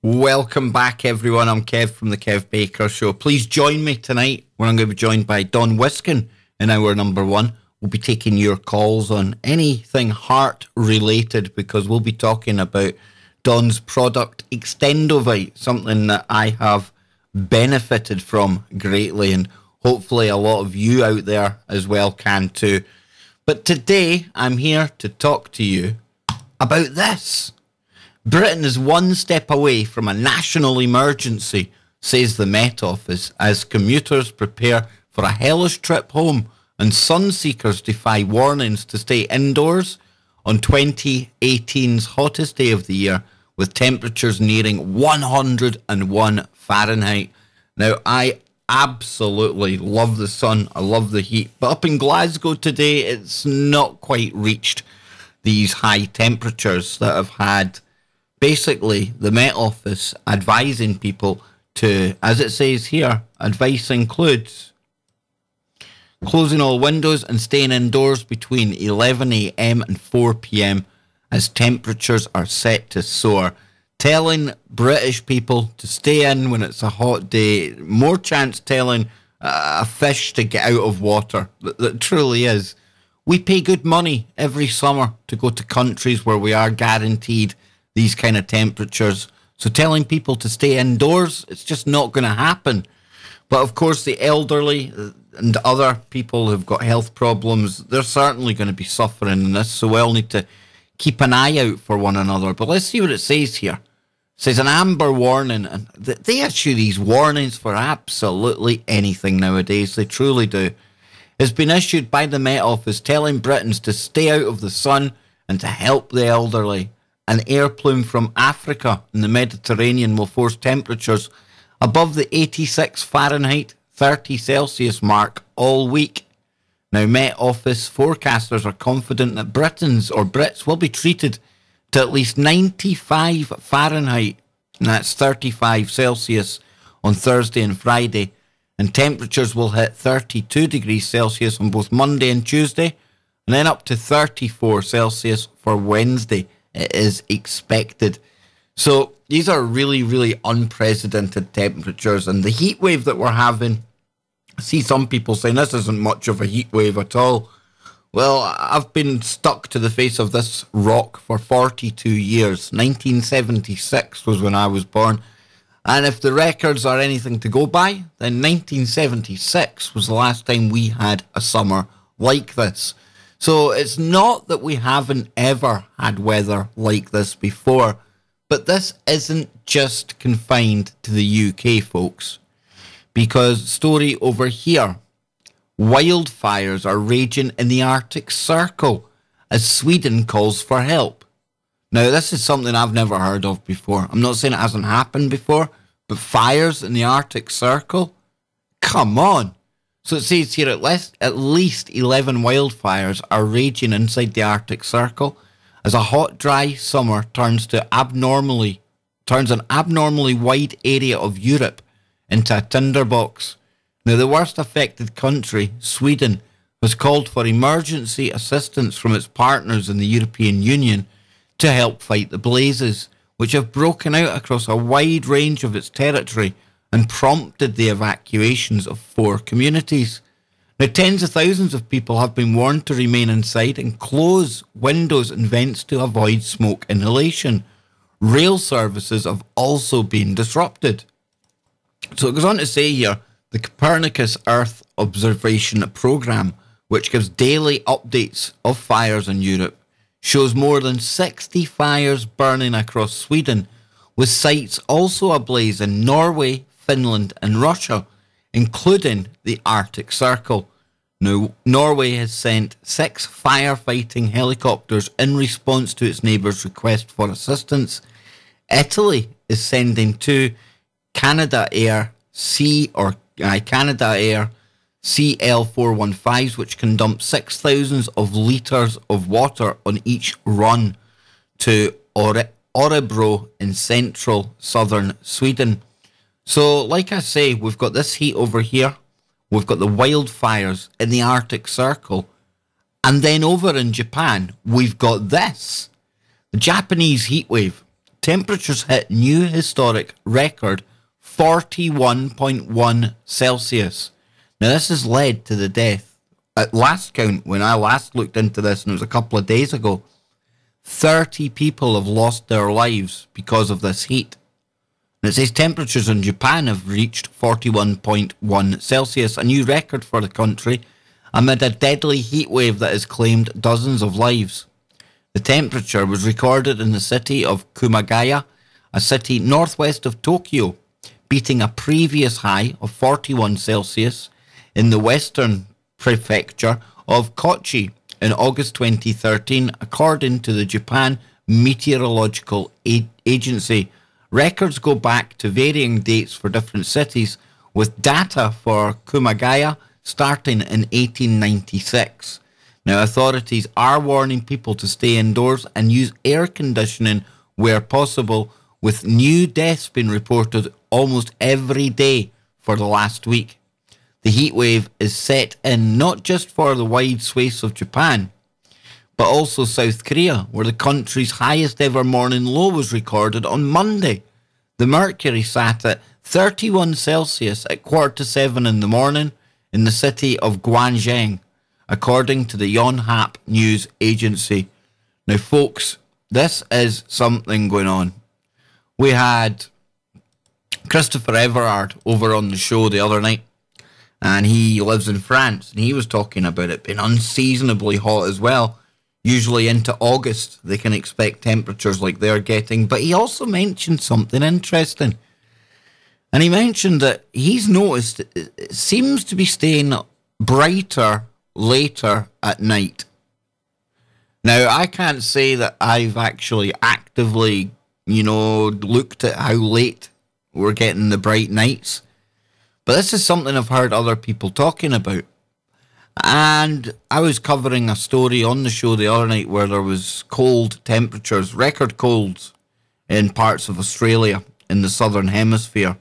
Welcome back, everyone. I'm Kev from the Kev Baker Show. Please join me tonight when I'm going to be joined by Don Wiskin in hour number one. We'll be taking your calls on anything heart-related because we'll be talking about Don's product, Extendovite, something that I have benefited from greatly, and hopefully a lot of you out there as well can too. But today, I'm here to talk to you about this. Britain is one step away from a national emergency, says the Met Office, as commuters prepare for a hellish trip home and sun seekers defy warnings to stay indoors on 2018's hottest day of the year, with temperatures nearing 101 Fahrenheit. Now, I absolutely love the sun. I love the heat. But up in Glasgow today, it's not quite reached these high temperatures that have had basically the Met Office advising people to, as it says here, advice includes closing all windows and staying indoors between 11 a.m. and 4 p.m. as temperatures are set to soar. Telling British people to stay in when it's a hot day, more chance telling a fish to get out of water. That truly is. We pay good money every summer to go to countries where we are guaranteed these kind of temperatures. So telling people to stay indoors, it's just not going to happen. But of course, the elderly and other people who've got health problems, they're certainly going to be suffering in this. So we all need to keep an eye out for one another. But let's see what it says here. It says an amber warning. And they issue these warnings for absolutely anything nowadays. They truly do. It's been issued by the Met Office telling Britons to stay out of the sun and to help the elderly. An air plume from Africa and the Mediterranean will force temperatures above the 86 Fahrenheit, 30 Celsius mark all week. Now, Met Office forecasters are confident that Brits will be treated to at least 95 Fahrenheit, and that's 35 Celsius, on Thursday and Friday, and temperatures will hit 32 degrees Celsius on both Monday and Tuesday, and then up to 34 Celsius for Wednesday. It is expected. So these are really, really unprecedented temperatures. And the heat wave that we're having, I see some people saying this isn't much of a heat wave at all. Well, I've been stuck to the face of this rock for 42 years. 1976 was when I was born. And if the records are anything to go by, then 1976 was the last time we had a summer like this. So it's not that we haven't ever had weather like this before, but this isn't just confined to the UK, folks. Because story over here, wildfires are raging in the Arctic Circle as Sweden calls for help. Now, this is something I've never heard of before. I'm not saying it hasn't happened before, but fires in the Arctic Circle? Come on. So it says here at least 11 wildfires are raging inside the Arctic Circle as a hot, dry summer turns an abnormally wide area of Europe into a tinderbox. Now, the worst affected country, Sweden, has called for emergency assistance from its partners in the European Union to help fight the blazes, which have broken out across a wide range of its territory and prompted the evacuations of 4 communities. Now, tens of thousands of people have been warned to remain inside and close windows and vents to avoid smoke inhalation. Rail services have also been disrupted. So it goes on to say here, the Copernicus Earth Observation Programme, which gives daily updates of fires in Europe, shows more than 60 fires burning across Sweden, with sites also ablaze in Norway, Finland and Russia, including the Arctic Circle. Now, Norway has sent 6 firefighting helicopters in response to its neighbours' request for assistance. Italy is sending 2 Canadair CL415s, which can dump 6,000 of litres of water on each run to Örebro in central southern Sweden. So, like I say, we've got this heat over here. We've got the wildfires in the Arctic Circle. And then over in Japan, we've got this. The Japanese heat wave temperatures hit new historic record 41.1 Celsius. Now, this has led to the death. At last count, when I last looked into this, and it was a couple of days ago, 30 people have lost their lives because of this heat. And it says temperatures in Japan have reached 41.1 Celsius, a new record for the country, amid a deadly heat wave that has claimed dozens of lives. The temperature was recorded in the city of Kumagaya, a city northwest of Tokyo, beating a previous high of 41 Celsius in the western prefecture of Kochi in August 2013, according to the Japan Meteorological Agency. Records go back to varying dates for different cities, with data for Kumagaya starting in 1896. Now, authorities are warning people to stay indoors and use air conditioning where possible, with new deaths being reported almost every day for the last week. The heat wave is set in not just for the wide swathes of Japan, but also South Korea, where the country's highest ever morning low was recorded on Monday. The mercury sat at 31 Celsius at 6:45 in the morning in the city of Gwangyang, according to the Yonhap News Agency. Now, folks, this is something going on. We had Christopher Everard over on the show the other night, and he lives in France, and he was talking about it being unseasonably hot as well. Usually into August, they can expect temperatures like they're getting. But he also mentioned something interesting. And he mentioned that he's noticed it seems to be staying brighter later at night. Now, I can't say that I've actually actively, looked at how late we're getting the bright nights. But this is something I've heard other people talking about. And I was covering a story on the show the other night where there was cold temperatures, record colds, in parts of Australia in the southern hemisphere.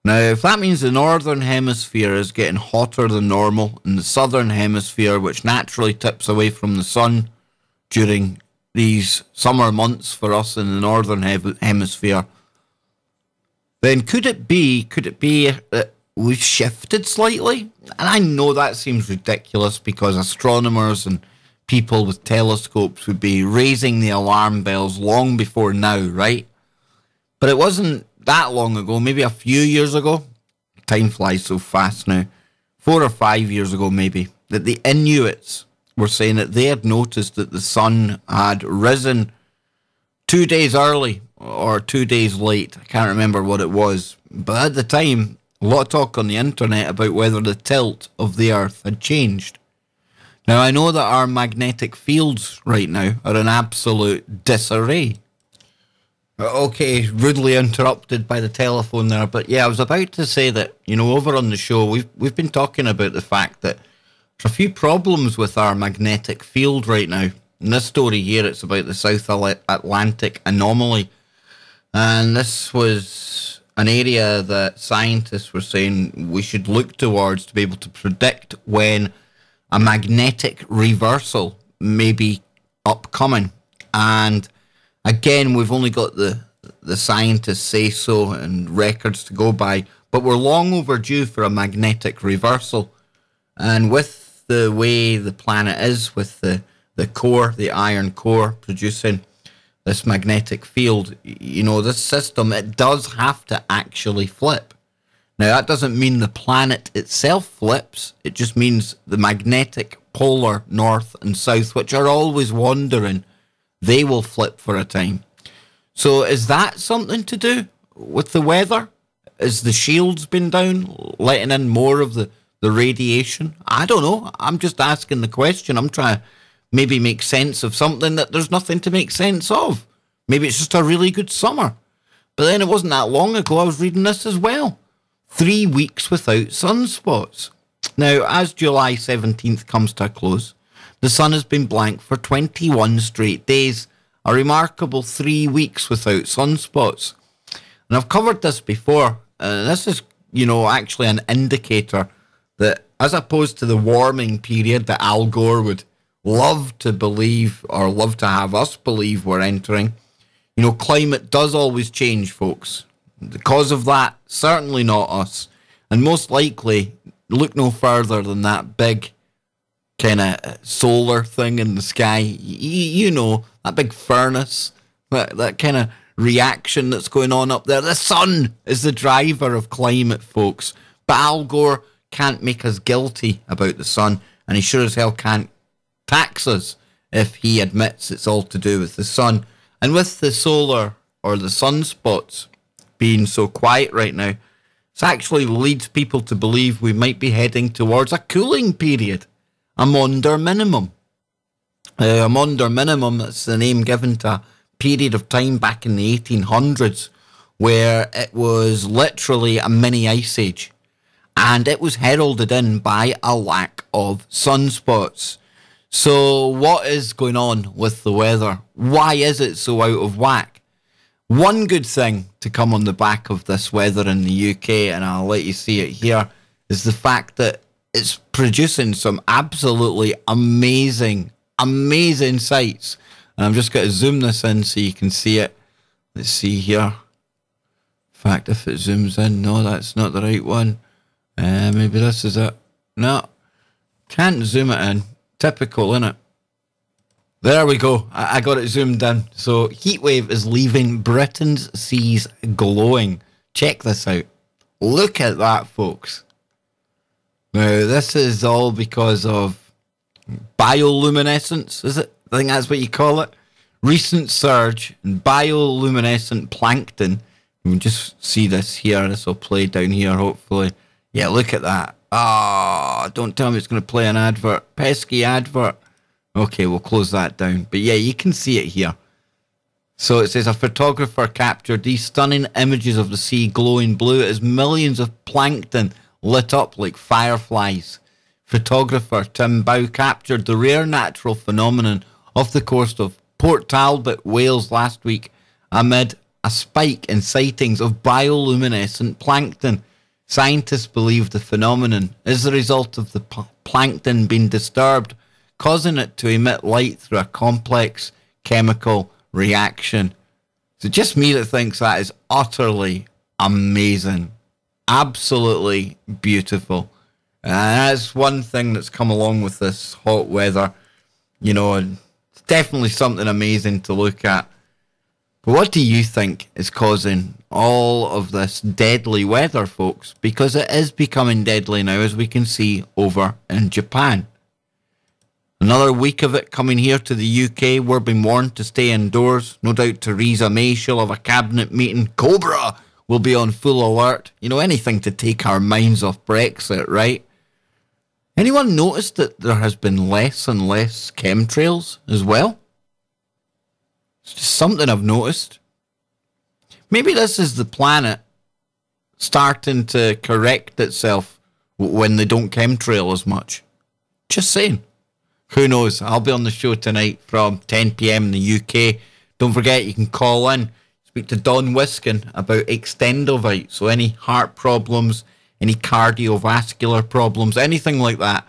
Now, if that means the northern hemisphere is getting hotter than normal, and the southern hemisphere, which naturally tips away from the sun during these summer months for us in the northern hemisphere, then could it be that we've shifted slightly? And I know that seems ridiculous because astronomers and people with telescopes would be raising the alarm bells long before now, right? But it wasn't that long ago, maybe a few years ago. Time flies so fast now. 4 or 5 years ago, maybe, that the Inuits were saying that they had noticed that the sun had risen 2 days early or 2 days late. I can't remember what it was. But at the time, a lot of talk on the internet about whether the tilt of the Earth had changed. Now, I know that our magnetic fields right now are in absolute disarray. Okay, rudely interrupted by the telephone there. But yeah, I was about to say that, over on the show, we've been talking about the fact that there's a few problems with our magnetic field right now. In this story here, it's about the South Atlantic anomaly. And this was an area that scientists were saying we should look towards to be able to predict when a magnetic reversal may be upcoming. And again, we've only got the scientists say so and records to go by, but we're long overdue for a magnetic reversal. And with the way the planet is, with the core, the iron core producing this magnetic field, this system, it does have to actually flip. Now, that doesn't mean the planet itself flips. It just means the magnetic polar north and south, which are always wandering, they will flip for a time. So is that something to do with the weather? Is the shields been down, letting in more of the radiation? I don't know. I'm just asking the question. I'm trying to maybe make sense of something that there's nothing to make sense of. Maybe it's just a really good summer. But then it wasn't that long ago I was reading this as well. 3 weeks without sunspots. Now, as July 17th comes to a close, the sun has been blank for 21 straight days, a remarkable 3 weeks without sunspots. And I've covered this before. This is, actually an indicator that as opposed to the warming period that Al Gore would love to believe or love to have us believe we're entering, You know, climate does always change, folks. The cause of that, certainly not us. And most likely, look no further than that big kind of solar thing in the sky. You know, that big furnace, that kind of reaction that's going on up there. The sun is the driver of climate, folks. But Al Gore can't make us guilty about the sun, and he sure as hell can't tax us if he admits it's all to do with the sun. And with the solar or the sunspots being so quiet right now, it actually leads people to believe we might be heading towards a cooling period, a Maunder minimum. A Maunder minimum, that's the name given to a period of time back in the 1800s where it was literally a mini ice age. And it was heralded in by a lack of sunspots. So what is going on with the weather? Why is it so out of whack? One good thing to come on the back of this weather in the UK, and I'll let you see it here, is the fact that it's producing some absolutely amazing sights. And I'm just going to zoom this in so you can see it. Let's see here. In fact, if it zooms in, no, that's not the right one. Maybe this is it. No, can't zoom it in. Typical, innit? There we go. I got it zoomed in. So, heatwave is leaving Britain's seas glowing. Check this out. Look at that, folks. Now, this is all because of bioluminescence, is it? I think that's what you call it. Recent surge in bioluminescent plankton. You can just see this here. This will play down here, hopefully. Yeah, look at that. Ah, don't tell me it's going to play an advert. Pesky advert. Okay, we'll close that down. But yeah, you can see it here. So it says a photographer captured these stunning images of the sea glowing blue as millions of plankton lit up like fireflies. Photographer Tim Bow captured the rare natural phenomenon off the coast of Port Talbot, Wales last week amid a spike in sightings of bioluminescent plankton. Scientists believe the phenomenon is the result of the plankton being disturbed, causing it to emit light through a complex chemical reaction. So just me that thinks that is utterly amazing. Absolutely beautiful. And that's one thing that's come along with this hot weather. You know, it's definitely something amazing to look at. But what do you think is causing all of this deadly weather, folks? Because it is becoming deadly now, as we can see over in Japan. Another week of it coming here to the UK. We're being warned to stay indoors. No doubt Theresa May, she'll have a cabinet meeting. Cobra will be on full alert. You know, anything to take our minds off Brexit, right? Anyone noticed that there has been less and less chemtrails as well? It's just something I've noticed. Maybe this is the planet starting to correct itself when they don't chemtrail as much. Just saying. Who knows? I'll be on the show tonight from 10 PM in the UK. Don't forget, you can call in, speak to Don Wiskin about Extendovite. So any heart problems, any cardiovascular problems, anything like that,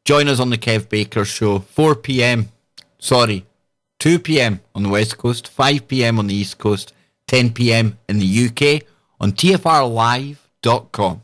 join us on the Kev Baker Show. 4 PM. Sorry. 2 PM on the West Coast, 5 PM on the East Coast, 10 PM in the UK on tfrlive.com.